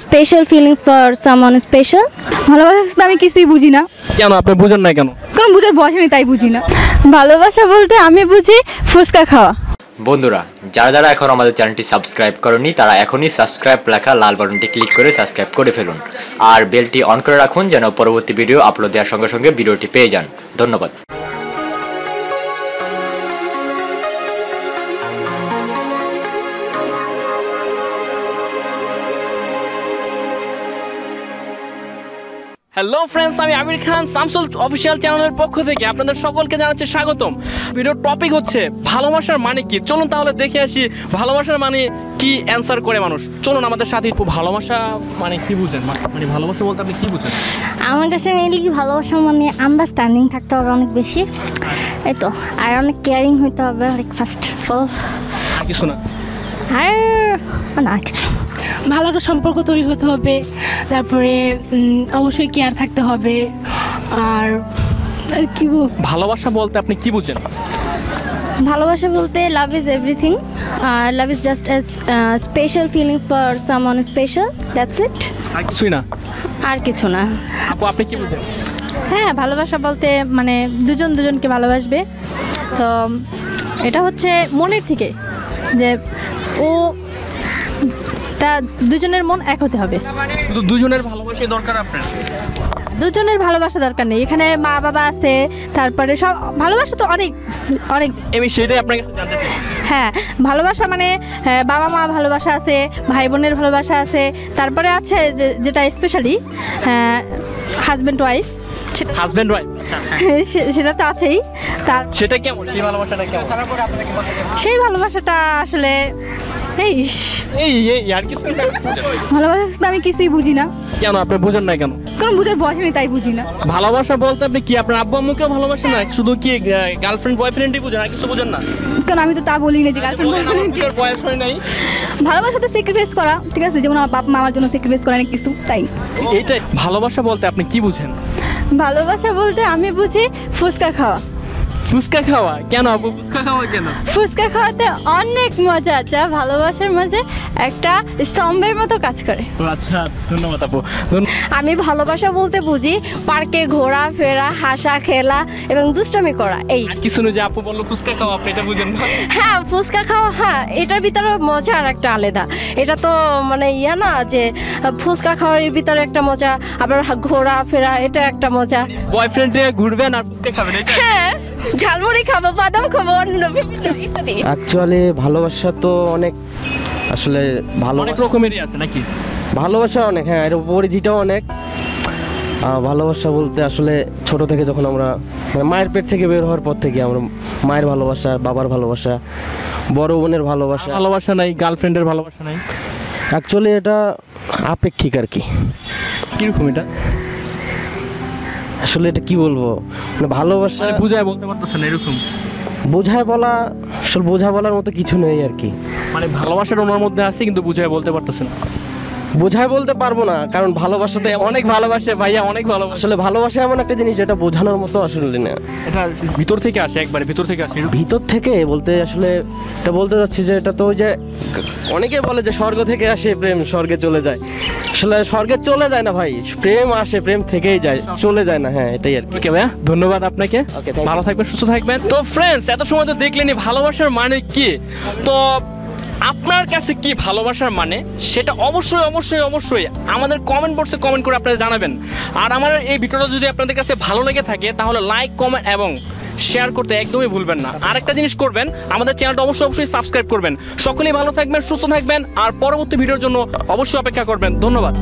Special feelings for someone special. ভালোবাসা আমি কিছুই বুঝি না। কেন আপনি বুঝেন না কেন? কারণ বুঝার বয়স নেই, তাই বুঝি না। ভালোবাসা বলতে আমি বুঝি ফুচকা খাওয়া। বন্ধুরা, যারা যারা এখন আমাদের চ্যানেলটি সাবস্ক্রাইব করেনি তারা এখনই সাবস্ক্রাইব লেখা লাল বাটনটি ক্লিক করে সাবস্ক্রাইব করে ফেলুন আর বেলটি অন করে রাখুন যেন পরবর্তী ভিডিও আপলোড দেওয়ার সঙ্গে সঙ্গে ভিডিওটি পেয়ে যান। ধন্যবাদ। হ্যালো ফ্রেন্ডস, আমি আমির খান শামসুল অফিসিয়াল চ্যানেলের পক্ষ থেকে আপনাদের সকলকে জানাচ্ছি স্বাগতম। ভিডিওর টপিক হচ্ছে ভালোবাসার মানে কি। চলুন তাহলে দেখে আসি ভালোবাসার মানে কি অ্যান্সার করে মানুষ। চলুন আমাদের সাথে। ভালোবাসা মানে কি বুঝেন? মানে ভালোবাসা বলতে আপনি কি বুঝেন? আমার কাছে মেনলি কি ভালোবাসা মানে আন্ডারস্ট্যান্ডিং থাকতে হবে অনেক বেশি, এই তো। আর অনেক কেয়ারিং হইতে হবে অনেক ফার্স্ট অফ অল। আর কিছু না? আর না কিছু। ভালো একটা সম্পর্ক তৈরি হতে হবে, তারপরে অবশ্যই কেয়ার থাকতে হবে। আর আর কি ভালোবাসা বলতে আপনি কি বুঝেন? ভালোবাসা বলতে love is everything, love is just as special feelings for someone special, that's it. আর কিছুই না? আর কিছু না। আপু আপনি কি বুঝেন? হ্যাঁ, ভালোবাসা বলতে মানে দুজন দুজনকে ভালোবাসবে। তো এটা হচ্ছে মনের থেকে, যে ও তা দুজনের মন এক হতে হবে। শুধু দুজনের ভালোবাসাই দরকার আপনার? দুজনের ভালোবাসা দরকার নেই, এখানে মা বাবা আছে, তারপরে সব ভালোবাসা তো অনেক অনেক। আমি সেটাই আপনার কাছে জানতে চাই। হ্যাঁ, ভালোবাসা মানে বাবা মা ভালোবাসা আছে, ভাই বোনের ভালোবাসা আছে, তারপরে আছে যেটা specially husband wife. Husband wife সেটা তো আছেই। তার সেটা কেমন? সেই ভালোবাসাটা কেমন? সেই ভালোবাসাটা আসলে এই এই এই আর কিছু না? ভালোবাসা আমি কিছুই বুঝি না। কেন আপনি বুঝেন না কেন? কারণ বুঝার বয়স নেই, তাই বুঝি না। ভালোবাসা বলতে আপনি কি আপনার আব্বু আম্মুকেও ভালোবাসেন না? শুধু কি গার্লফ্রেন্ড বয়ফ্রেন্ডই বুঝেন, আর কিছু বুঝেন না? কারণ আমি তো তা বলি না যে গার্লফ্রেন্ড আমার বয়স হয় নাই। ভালোবাসাতে স্যাক্রিফাইস করা, ঠিক আছে, যেমন আমার বাপ মা আমার জন্য স্যাক্রিফাইস করে অনেক কিছু, তাই। এইটাই ভালোবাসা বলতে আপনি কি বুঝেন? ভালোবাসা বলতে আমি বুঝি ফুচকা খাওয়া। ফুচকা খাওয়া? কেন আপু ফুচকা খাওয়া কেন? ফুচকা খাওয়াতে অনেক মজা, যা ভালোবাসার মাঝে একটা স্তম্ভের মতো কাজ করে। আচ্ছা, ধন্যবাদ আপু। আমি ভালোবাসা বলতে বুঝি পার্কে ঘোরা ফেরা, হাসা খেলা এবং দুষ্টামি করা, এই। আর কিছু না? যে আপু বললো ফুচকা খাওয়া, আপনি এটা বুঝেন না? হ্যাঁ, ফুচকা খাওয়া, হ্যাঁ, এটার ভিতরে মজা আর একটা আলাদা। এটা তো মানে ইয়া না যে ফুচকা খাওয়ার ভিতরে একটা মজা, আবার ঘোরা ফেরা এটা একটা মজা। বয়ফ্রেন্ড নিয়ে ঘুরবেন আর ফুচকা খাবেন, এটা? হ্যাঁ, ঝালমুড়ি খাবো, বাদাম খাবো, অন্য ইত্যাদি। অ্যাকচুয়ালি ভালোবাসা তো অনেক, আসলে অনেক রকমেরই আছে নাকি? ভালোবাসা অনেক, হ্যাঁ, এর পরিধিটাও অনেক। ভালোবাসা বলতে আসলে ছোট থেকে যখন আমরা মানে মায়ের পেট থেকে বের হওয়ার পর থেকে আমরা মায়ের ভালোবাসা, বাবার ভালোবাসা, বড় বোনের ভালোবাসা। ভালোবাসা নাই, গার্লফ্রেন্ডের ভালোবাসা নাই? অ্যাকচুয়ালি এটা আপেক্ষিক আর কি। কিরকম এটা? আসলে এটা কি বলবো, মানে ভালোবাসা বুঝায় বলতে পারতেছেন এরকম? বোঝায় বলা, আসলে বোঝা বলার মতো কিছু নেই আর কি। মানে ভালোবাসাটা ওনার মধ্যে আছে কিন্তু বুঝায় বলতে পারতেছেন? বোঝায় বলতে পারবো না, কারণ ভালোবাসাতে অনেক ভালোবাসে ভাইয়া, অনেক ভালোবাসে। আসলে ভালোবাসা এমন একটা জিনিস যেটা বোঝানোর মতো আসলে না। এটা ভিতর থেকে আসে, একবারে ভিতর থেকে আসে। ভিতর থেকে বলতে আসলে এটা বলতে যাচ্ছি যে এটা তো ওই যে অনেকে বলে যে স্বর্গ থেকে আসে প্রেম স্বর্গে চলে যায়, আসলে স্বর্গে চলে যায় না ভাই, প্রেম আসে প্রেম থেকেই যায়, চলে যায় না। হ্যাঁ, এটাই আর কি। ওকে ভাইয়া, ধন্যবাদ আপনাকে। Okay, thank you. ভালো থাকবেন, সুস্থ থাকবেন। তো ফ্রেন্ডস, এত সময় তো দেখলেনি ভালোবাসার মানে কি। তো আপনার কাছে কি ভালোবাসার মানে, সেটা অবশ্যই অবশ্যই অবশ্যই আমাদের কমেন্ট বক্সে কমেন্ট করে আপনারা জানাবেন। আর আমার এই ভিডিওটা যদি আপনাদের কাছে ভালো লেগে থাকে তাহলে লাইক, কমেন্ট এবং শেয়ার করতে একদমই ভুলবেন না। আর একটা জিনিস করবেন, আমাদের চ্যানেলটা অবশ্যই অবশ্যই সাবস্ক্রাইব করবেন। সকলেই ভালো থাকবেন, সুস্থ থাকবেন আর পরবর্তী ভিডিওর জন্য অবশ্যই অপেক্ষা করবেন। ধন্যবাদ।